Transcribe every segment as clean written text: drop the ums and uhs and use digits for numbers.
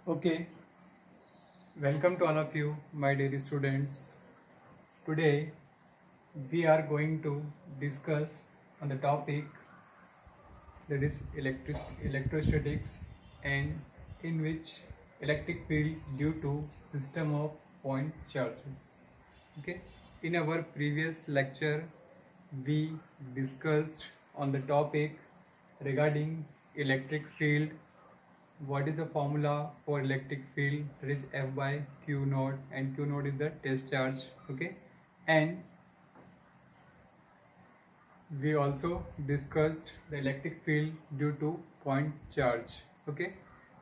Okay, welcome to all of you, my dear students. Today we are going to discuss on the topic that is electrostatics, and in which electric field due to system of point charges. Okay, in our previous lecture we discussed on the topic regarding electric field. What is the formula for electric field? That is F by Q naught, and Q naught is the test charge. Okay, and we also discussed the electric field due to point charge. Okay,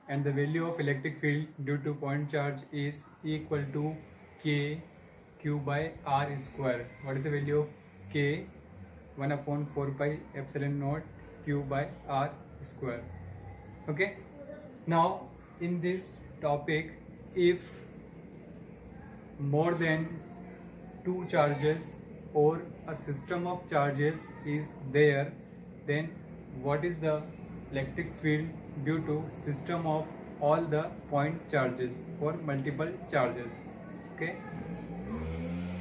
and the value of electric field due to point charge is equal to K Q by R square. What is the value of K? 1 upon 4 pi epsilon naught Q by R square. Okay, now in this topic, if more than two charges or a system of charges is there, then what is the electric field due to system of all the point charges or multiple charges? Okay,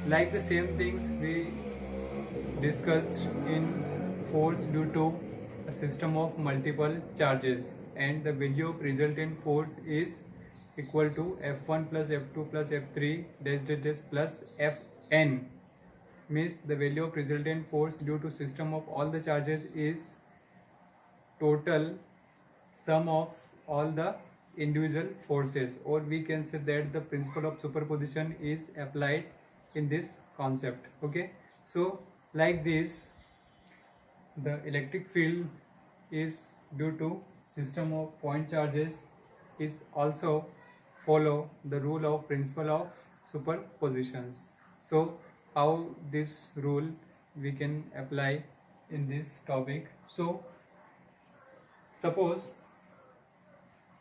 like the same things we discussed in force due to a system of multiple charges, and the value of resultant force is equal to F1 plus F2 plus F3 dash dash dash plus Fn. Means the value of resultant force due to system of all the charges is total sum of all the individual forces, or we can say that the principle of superposition is applied in this concept. Okay, so like this, the electric field is due to system of point charges is also follow the rule of principle of superpositions. So how this rule we can apply in this topic? So suppose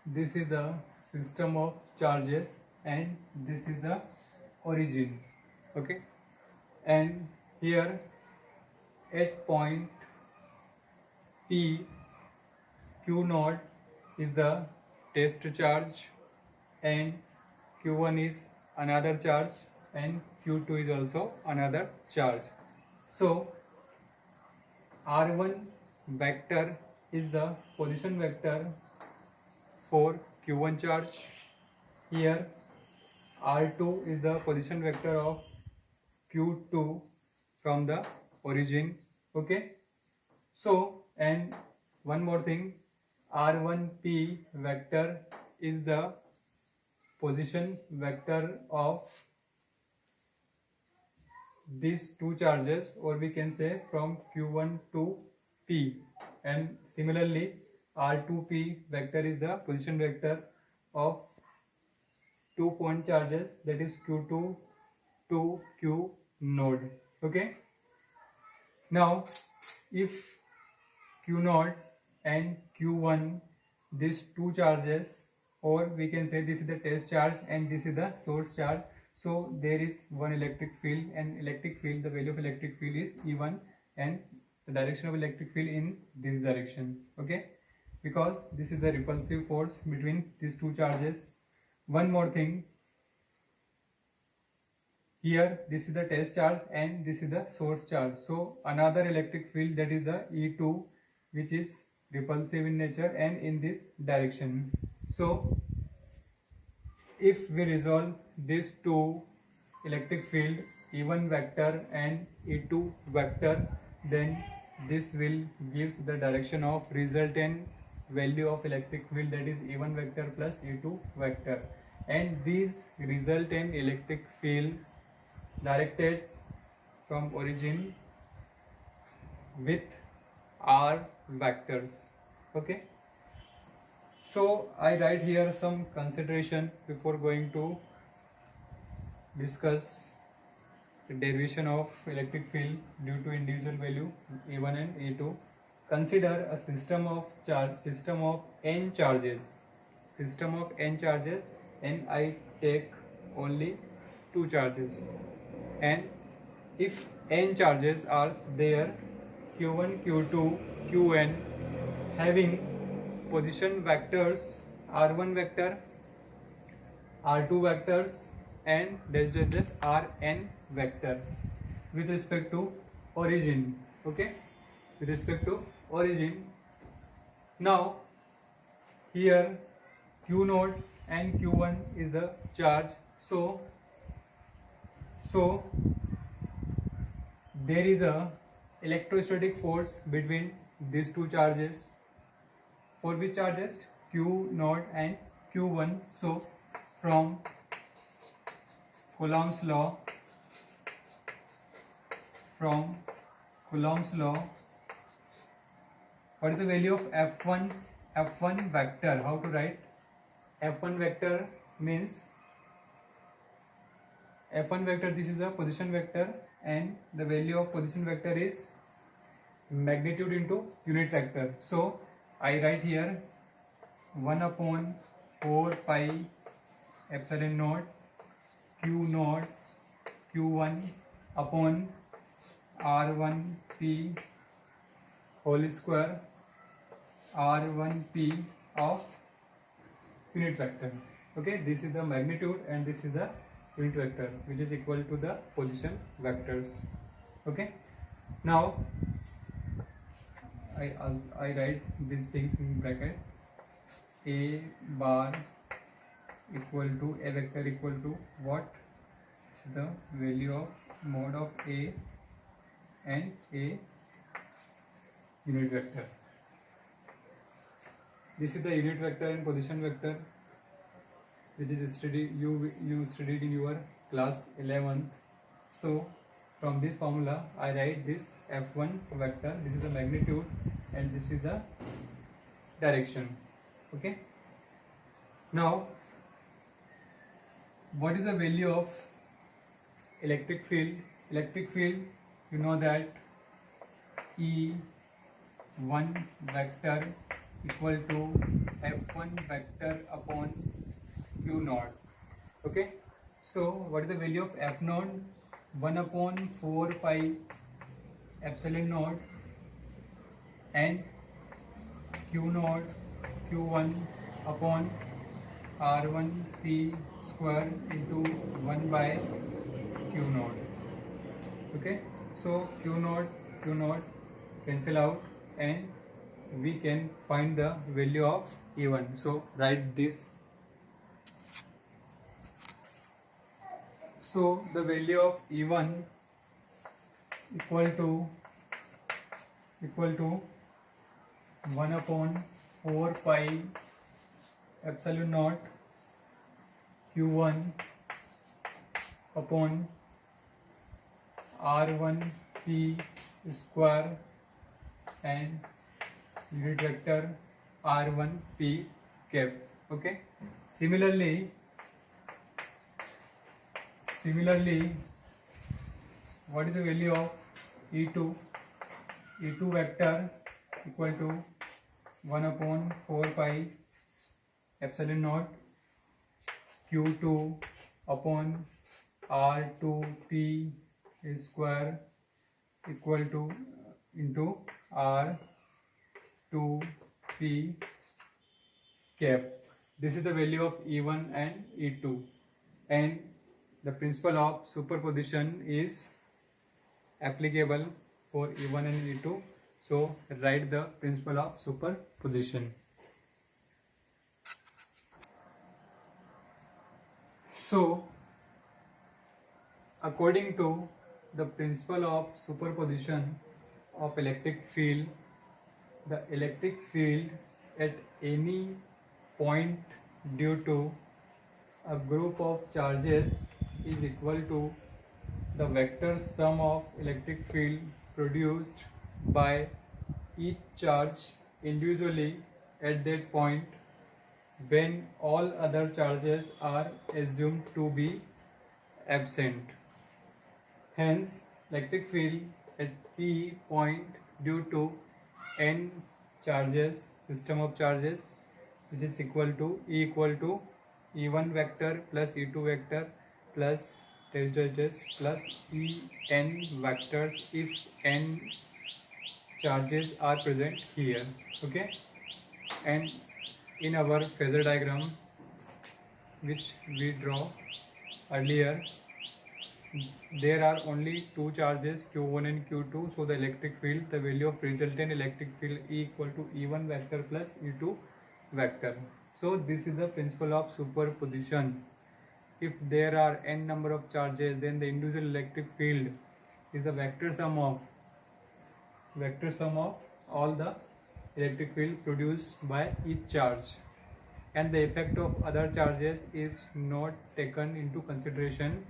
this is the system of charges and this is the origin. Okay, and here at point P, Q naught is the test charge and Q1 is another charge and Q2 is also another charge. So R1 vector is the position vector for Q1 charge. Here R2 is the position vector of Q2 from the origin. Okay, so and one more thing, R1P vector is the position vector of these two charges, or we can say from Q1 to P, and similarly R2P vector is the position vector of 2 point charges, that is Q2 to Q node. Okay, now if Q0 and Q1, these two charges, or we can say this is the test charge and this is the source charge, so there is one electric field, and electric field, the value of electric field is E1, and the direction of electric field in this direction. Okay, because this is the repulsive force between these two charges. One more thing, here this is the test charge and this is the source charge, so another electric field, that is the E2, which is repulsive in nature and in this direction. So if we resolve these two electric field, E1 vector and E2 vector, then this will gives the direction of resultant value of electric field, that is E1 vector plus E2 vector, and these resultant electric field directed from origin with R vectors. Okay, so I write here some consideration before going to discuss the derivation of electric field due to individual value E1 and E2. Consider a system of charge, system of n charges, and I take only two charges, and if n charges are there, Q1, Q2, Qn, having position vectors R1 vector, are two vectors and dash dash dash are n vector with respect to origin. Okay, with respect to origin. Now here q naught and q1 is the charge, so there is a electrostatic force between these two charges. For which charges? q naught and q1. So from Coulomb's law, what is the value of f1 vector? How to write f1 vector? Means f1 vector, this is the position vector, and the value of position vector is magnitude into unit vector. So I write here 1 upon 4 pi epsilon naught q naught q1 upon r1p whole square r1p of unit vector. Okay, this is the magnitude and this is the unit vector, which is equal to the position vectors. Okay, now I write these things in bracket. A bar equal to a vector equal to what? This is the value of mod of a and a unit vector. This is the unit vector and position vector, which is you studied in your class 11th. So from this formula I write this f1 vector. This is the magnitude and this is the direction. Okay, now what is the value of electric field? Electric field, you know that E1 vector equal to F1 vector upon Q naught. Okay, so what is the value of F naught? 1 upon 4 pi epsilon naught and Q naught Q1 upon R1P square into 1 by Q naught. Okay, so Q naught cancel out and we can find the value of E1. So write this. So the value of E1 equal to 1 upon 4 pi epsilon naught Q1 upon R1P square and unit vector R1P cap. Okay, similarly what is the value of E2? E2 vector equal to 1 upon 4 pi epsilon naught Q2 upon R2P square equal to into R2P cap. This is the value of E1 and E2, and the principle of superposition is applicable for E1 and E2. So write the principle of superposition. So according to the principle of superposition of electric field, the electric field at any point due to a group of charges is equal to the vector sum of electric field produced by each charge individually at that point when all other charges are assumed to be absent. Hence, electric field at P point due to n charges, system of charges, which is equal to E equal to E1 vector plus E2 vector plus dash dash dash plus En vectors if n charges are present here. Okay, and in our phasor diagram which we draw earlier, there are only two charges q1 and q2, so the electric field, the value of resultant electric field E equal to E1 vector plus E2 vector. So this is the principle of superposition. If there are n number of charges, then the individual electric field is the vector sum of all the electric field produced by each charge, and the effect of other charges is not taken into consideration.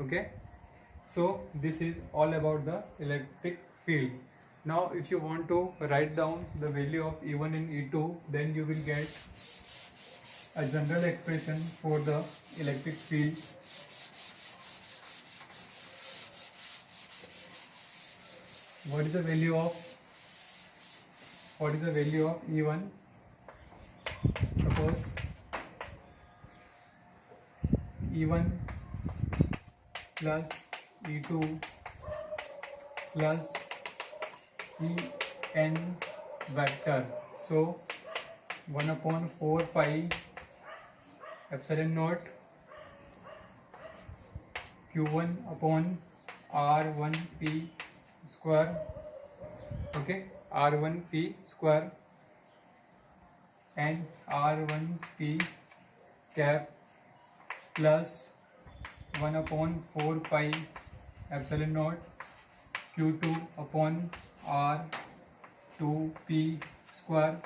Okay, so this is all about the electric field. Now if you want to write down the value of E1 and E2, then you will get a general expression for the electric field. What is the value of E1? Suppose E1 plus E2 plus En vector. So 1 upon 4 pi epsilon naught Q1 upon R1P square. Okay, R1P square and R1P cap plus 1 upon 4 pi epsilon naught Q2 upon R2P square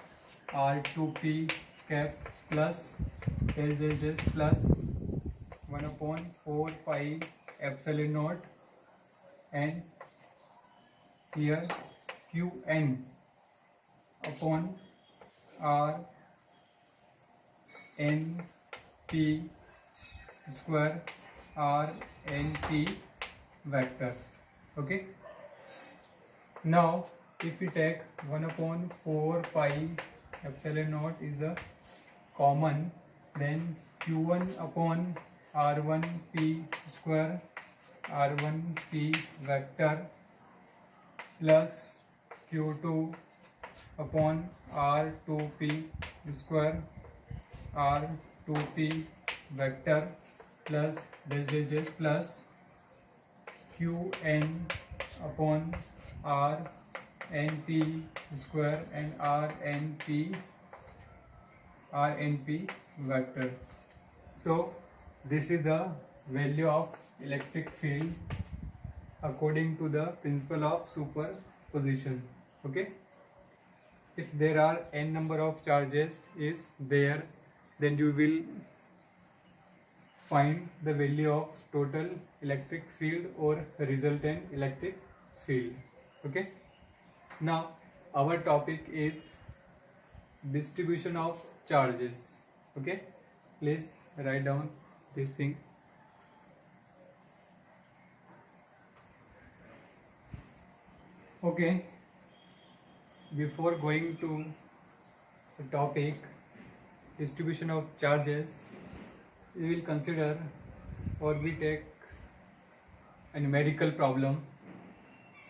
R2P cap plus S plus 1 upon 4 pi epsilon naught, and here Qn upon Rnp square Rnp vector. Okay, now if we take 1 upon 4 pi epsilon naught is the common, then Q1 upon R1P square R1P vector plus Q2 upon R2P square R2P vector plus dash plus Qn upon Rnp square and Rnp vectors. So this is the value of electric field according to the principle of superposition. Okay, if there are n number of charges is there, then you will find the value of total electric field or resultant electric field. Okay, now our topic is distribution of charges. Okay, please write down this thing. Okay, before going to the topic distribution of charges, we will consider or we take a numerical problem.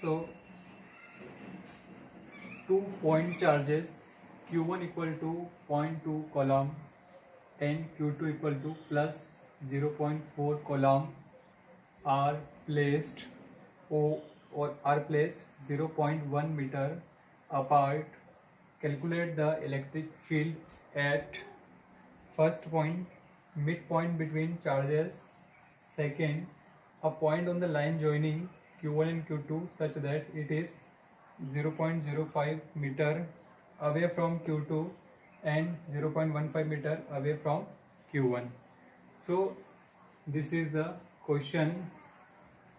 So 2 point charges Q1 equal to 0.2 coulomb and Q2 equal to plus 0.4 coulomb are placed are placed 0.1 meter apart. Calculate the electric field at first point, midpoint between charges. Second, a point on the line joining Q1 and Q2 such that it is 0.05 meter away from Q2 and 0.15 meter away from Q1. So this is the question,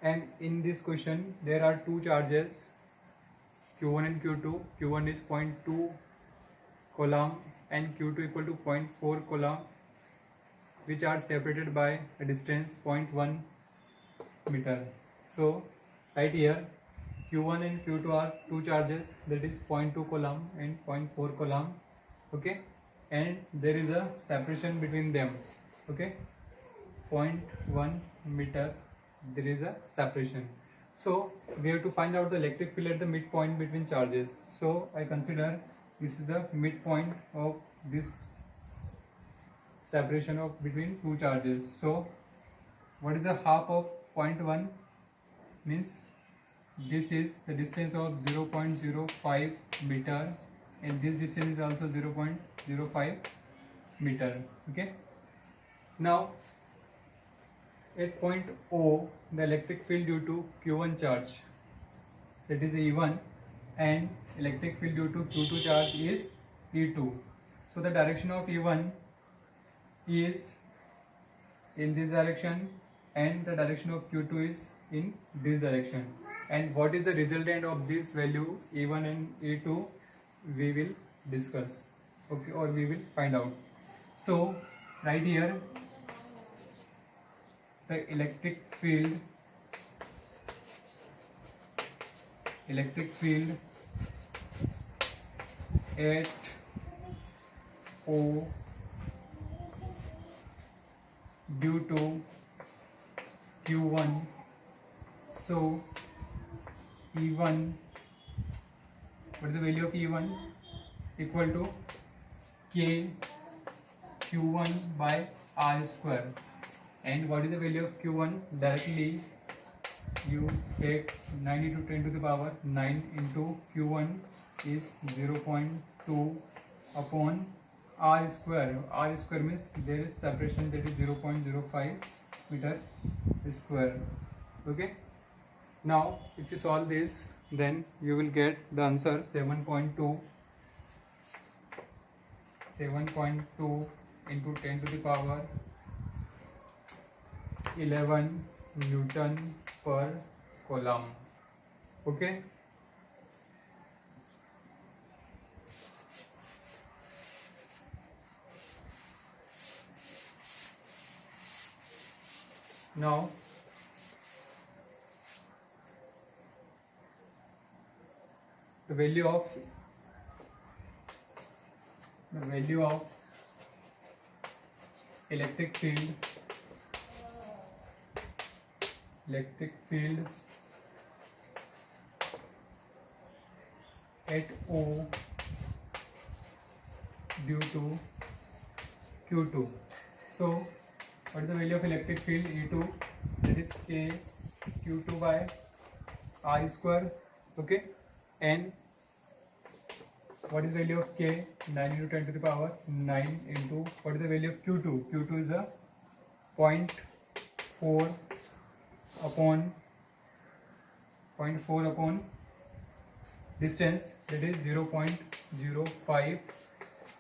and in this question there are two charges Q1 and Q2. Q1 is 0.2 coulomb and Q2 equal to 0.4 coulomb, which are separated by a distance 0.1 meter. So right here Q1 and Q2 are two charges, that is 0.2 coulomb and 0.4 coulomb. Okay, and there is a separation between them. Okay, 0.1 meter there is a separation. So we have to find out the electric field at the midpoint between charges. So I consider this is the midpoint of this separation of between two charges. So what is the half of 0.1? Means this is the distance of 0.05 meter, and this distance is also 0.05 meter. Okay. Now at point O, the electric field due to Q1 charge, that is E1, and electric field due to Q2 charge is E2. So the direction of E1 is in this direction and the direction of Q2 is in this direction. And what is the resultant of this value E1 and E2, we will discuss, okay, or we will find out. So right here, the electric field at O due to Q1, so E1, what is the value of E1? Equal to K Q1 by R square. And what is the value of Q1? Directly you take 9 into 10 to the power 9 into Q1 is 0.2 upon R square. R square means there is separation, that is 0.05 meter square. Okay. Now if you solve this, then you will get the answer 7.2 into 10 to the power 11 Newton per coulomb. Okay. Now the value of electric field at O due to Q2. So what is the value of electric field E2? That is K Q2 by R square. Okay. And what is the value of K? 9 into 10 to the power 9 into, what is the value of Q2? Q2 is the 0.4 upon distance, that is 0.05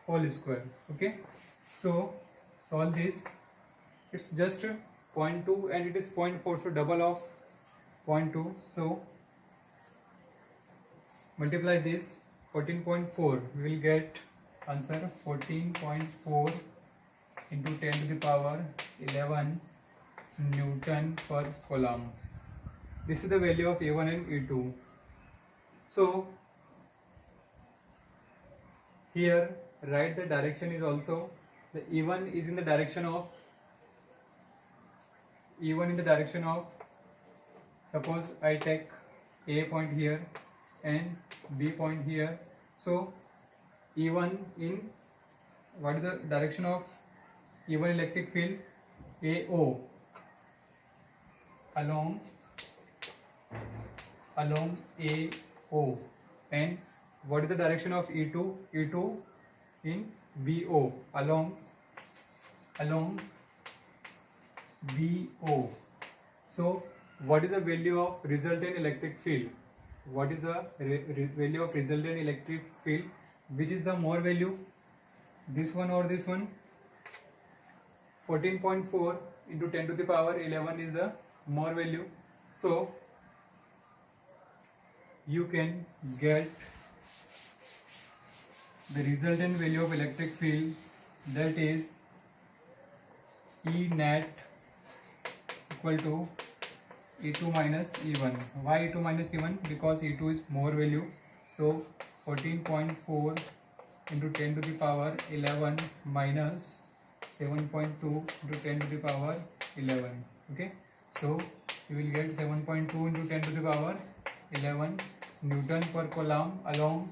whole square. Okay. So solve this. It's just 0.2 and it is 0.4, so double of 0.2. So multiply this 14.4, we will get answer 14.4 into 10 to the power 11 Newton per coulomb. This is the value of A1 and E2. So here write the direction is also, the E1 is in the direction of suppose I take A point here and B point here. So E1 in, what is the direction of E1 electric field? AO, along AO. And what is the direction of E2? E2 in BO, along BO. So what is the value of resultant electric field? What is the value of resultant electric field? Which is the more value, this one or this one? 14.4 into 10 to the power 11 is the more value. So you can get the resultant value of electric field, that is E net equal to E2 minus E1. Why E2 minus E1? Because E2 is more value. So 14.4 into 10 to the power 11 minus 7.2 into 10 to the power 11. Okay. So you will get 7.2 into 10 to the power 11 Newton per coulomb along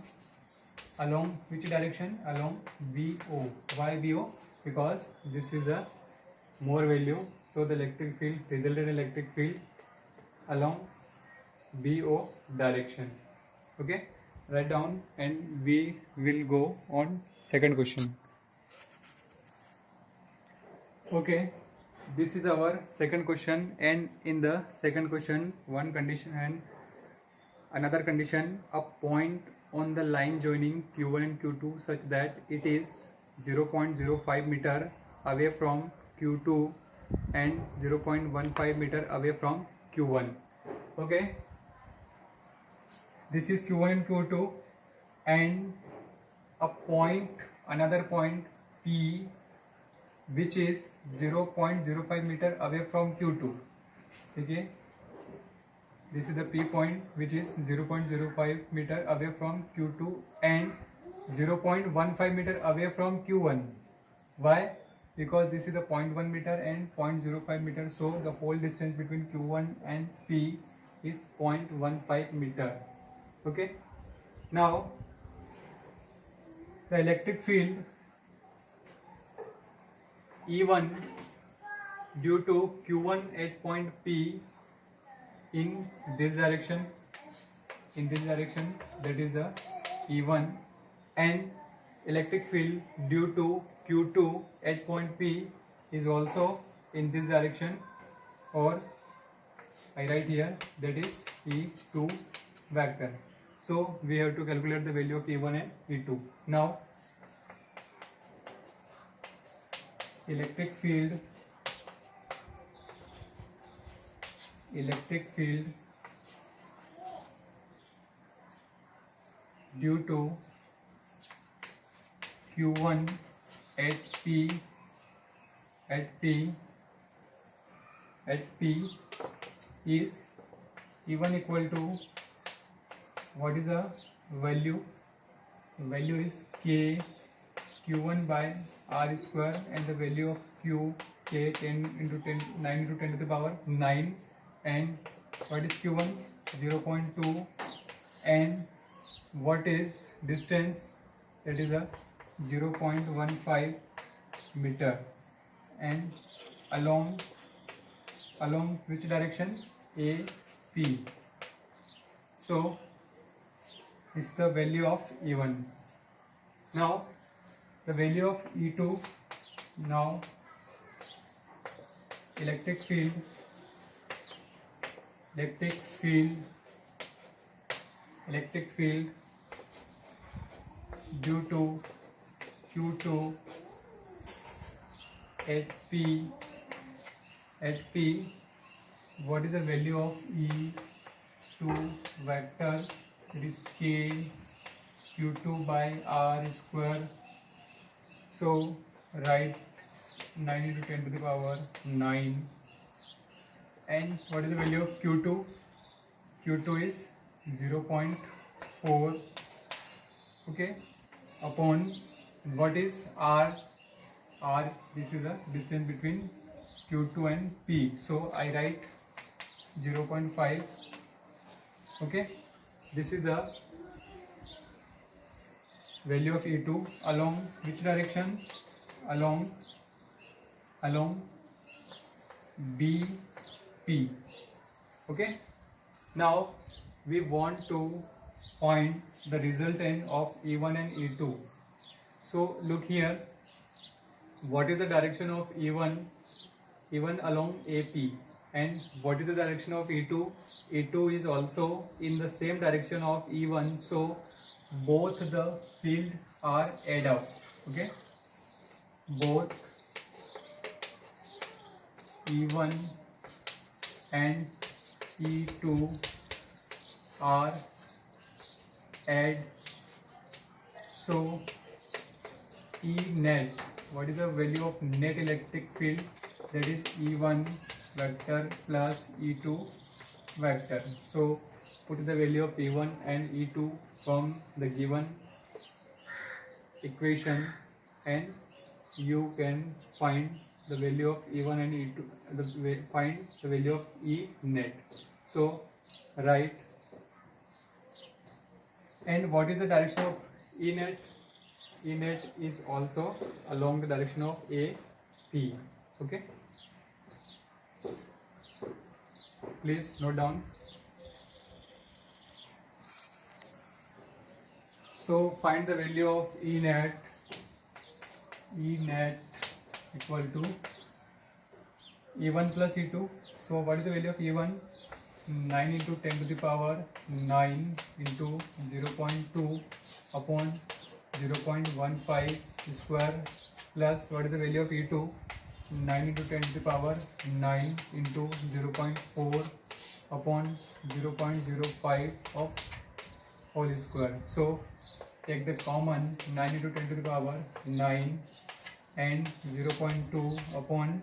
which direction? Along BO. Why BO? because this is a more value, so the electric field, resultant electric field along BO direction. Okay, write down and we will go on second question. Okay, this is our second question, and in the second question one condition and another condition, a point on the line joining Q1 and Q2 such that it is 0.05 meter away from Q2 and 0.15 meter away from Q1. Okay, this is Q1 and Q2, and a point, another point P, which is 0.05 meter away from Q2. Okay, this is the P point, which is 0.05 meter away from Q2 and 0.15 meter away from Q1. Why? Because this is the 0.1 meter and 0.05 meter, so the whole distance between Q1 and P is 0.15 meter. Okay, now the electric field E1 due to Q1 at point P in this direction, that is the E1, and electric field due to Q2 at point P is also in this direction, or I write here, that is E2 vector. So we have to calculate the value of E1 and E2. Now electric field due to Q1 at P is E1 equal to, what is the value? Value is K Q1 by R square, and the value of Q K 10 into 10 9 into 10 to the power 9, and what is Q1? 0.2, and what is distance? That is a 0.15 meter, and along which direction? AP. So this is the value of E1. Now the value of E2. Now electric field due to Q2 at P, what is the value of E2 vector? It is K Q2 by R square. So write 9 into 10 to the power 9. And what is the value of Q2? Q2 is 0.4. Okay, upon what is R? This is the distance between Q2 and P, so I write 0.5. Okay, this is the value of E2 along which direction? Along BP. Okay, now we want to find the resultant of E1 and E2. So look here, what is the direction of E1? E1 along AP, and what is the direction of E2? E2 is also in the same direction of E1, so both the field are add up. Okay, both E1 and E2 are add, so E net, what is the value of net electric field? That is E1 vector plus E2 vector. So put the value of E1 and E2 from the given equation, and you can find the value of E1 and E2, find the value of E net. So write, and what is the direction of E net? E net is also along the direction of A P. Okay, please note down. So find the value of E net. E net equal to E1 plus E2. So what is the value of E1? 9 into 10 to the power 9 into 0.2 upon 0.15 square, plus what is the value of E2? 9 into 10 to the power 9 into 0.4 upon 0.05 of whole square. So take the common 9 into 10 to the power 9 and 0.2 upon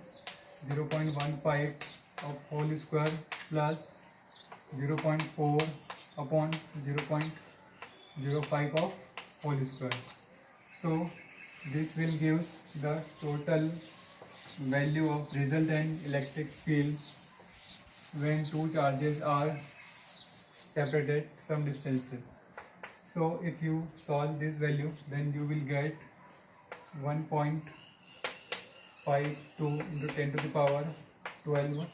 0.15 of whole square plus 0.4 upon 0.05 of whole square. So this will give the total value of resultant electric field when two charges are separated some distances. So if you solve this value, then you will get 1.52 into 10 to the power 12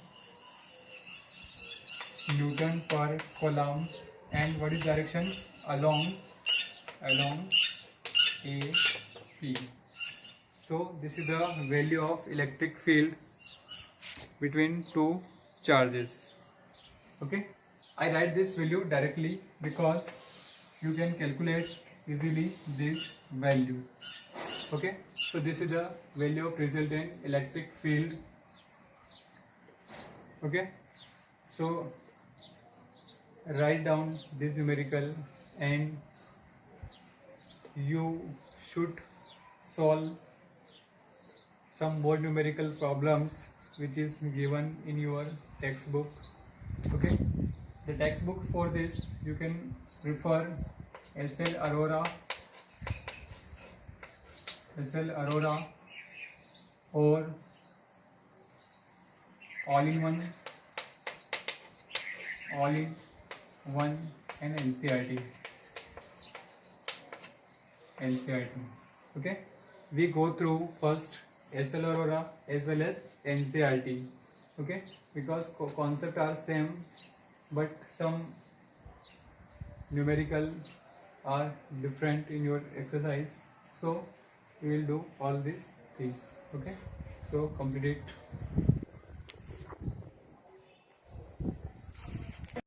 Newton per coulomb, and what is direction? Along A P. So this is the value of electric field between two charges. Okay, I write this value directly because you can calculate easily this value. Okay, so this is the value of resultant electric field. Okay, so write down this numerical and you should solve some more numerical problems which is given in your textbook. Okay, the textbook for this you can refer SL Arora or all-in-one and NCERT. Okay, we go through first SL Aurora as well as NCERT. Okay, because concepts are same but some numerical are different in your exercise, so we will do all these things. Okay, so complete it.